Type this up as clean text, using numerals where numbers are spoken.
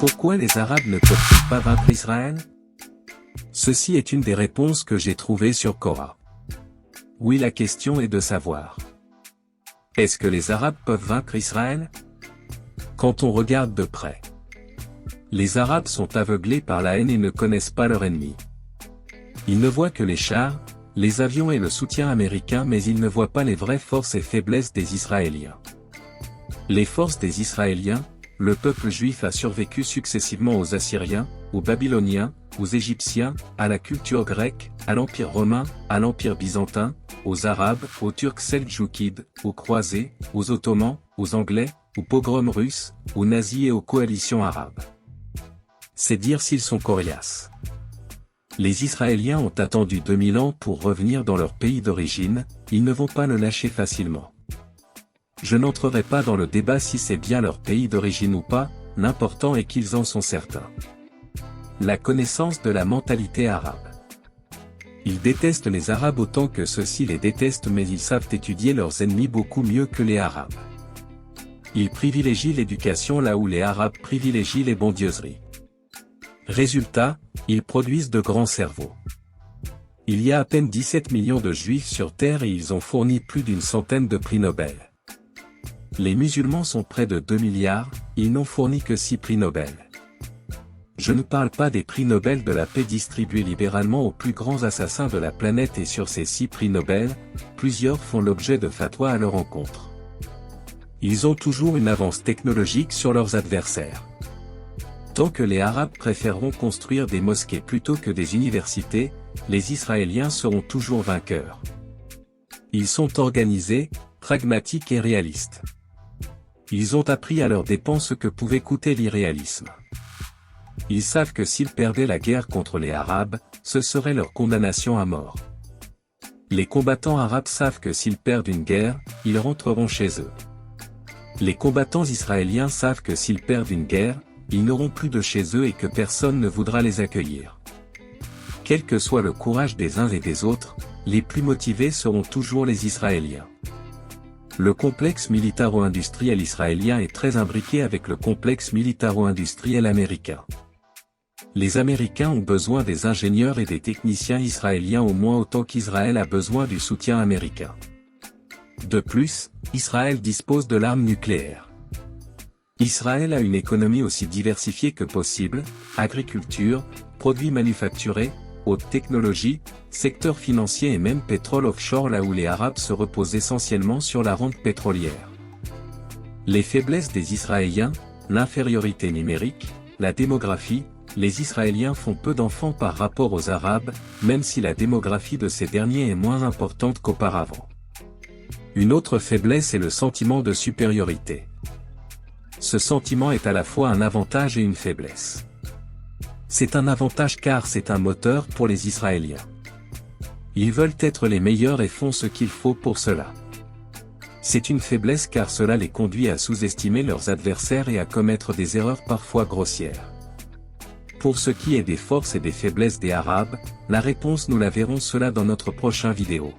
Pourquoi les Arabes ne peuvent-ils pas vaincre Israël? Ceci est une des réponses que j'ai trouvées sur Quora. Oui, la question est de savoir. Est-ce que les Arabes peuvent vaincre Israël? Quand on regarde de près, les Arabes sont aveuglés par la haine et ne connaissent pas leur ennemi. Ils ne voient que les chars, les avions et le soutien américain, mais ils ne voient pas les vraies forces et faiblesses des Israéliens. Les forces des Israéliens, le peuple juif a survécu successivement aux Assyriens, aux Babyloniens, aux Égyptiens, à la culture grecque, à l'Empire romain, à l'Empire byzantin, aux Arabes, aux Turcs seldjoukides, aux Croisés, aux Ottomans, aux Anglais, aux pogroms russes, aux nazis et aux coalitions arabes. C'est dire s'ils sont coriaces. Les Israéliens ont attendu 2000 ans pour revenir dans leur pays d'origine, ils ne vont pas le lâcher facilement. Je n'entrerai pas dans le débat si c'est bien leur pays d'origine ou pas, l'important est qu'ils en sont certains. La connaissance de la mentalité arabe. Ils détestent les Arabes autant que ceux-ci les détestent, mais ils savent étudier leurs ennemis beaucoup mieux que les Arabes. Ils privilégient l'éducation là où les Arabes privilégient les bondieuseries. Résultat, ils produisent de grands cerveaux. Il y a à peine 17 millions de Juifs sur Terre et ils ont fourni plus d'une centaine de prix Nobel. Les musulmans sont près de 2 milliards, ils n'ont fourni que 6 prix Nobel. Je ne parle pas des prix Nobel de la paix distribués libéralement aux plus grands assassins de la planète, et sur ces 6 prix Nobel, plusieurs font l'objet de fatwas à leur encontre. Ils ont toujours une avance technologique sur leurs adversaires. Tant que les Arabes préféreront construire des mosquées plutôt que des universités, les Israéliens seront toujours vainqueurs. Ils sont organisés, pragmatiques et réalistes. Ils ont appris à leurs dépens ce que pouvait coûter l'irréalisme. Ils savent que s'ils perdaient la guerre contre les Arabes, ce serait leur condamnation à mort. Les combattants arabes savent que s'ils perdent une guerre, ils rentreront chez eux. Les combattants israéliens savent que s'ils perdent une guerre, ils n'auront plus de chez eux et que personne ne voudra les accueillir. Quel que soit le courage des uns et des autres, les plus motivés seront toujours les Israéliens. Le complexe militaro-industriel israélien est très imbriqué avec le complexe militaro-industriel américain. Les Américains ont besoin des ingénieurs et des techniciens israéliens au moins autant qu'Israël a besoin du soutien américain. De plus, Israël dispose de l'arme nucléaire. Israël a une économie aussi diversifiée que possible, agriculture, produits manufacturés, haute technologie, secteur financier et même pétrole offshore, là où les Arabes se reposent essentiellement sur la rente pétrolière. Les faiblesses des Israéliens, l'infériorité numérique, la démographie, les Israéliens font peu d'enfants par rapport aux Arabes, même si la démographie de ces derniers est moins importante qu'auparavant. Une autre faiblesse est le sentiment de supériorité. Ce sentiment est à la fois un avantage et une faiblesse. C'est un avantage car c'est un moteur pour les Israéliens. Ils veulent être les meilleurs et font ce qu'il faut pour cela. C'est une faiblesse car cela les conduit à sous-estimer leurs adversaires et à commettre des erreurs parfois grossières. Pour ce qui est des forces et des faiblesses des Arabes, la réponse nous la verrons cela dans notre prochain vidéo.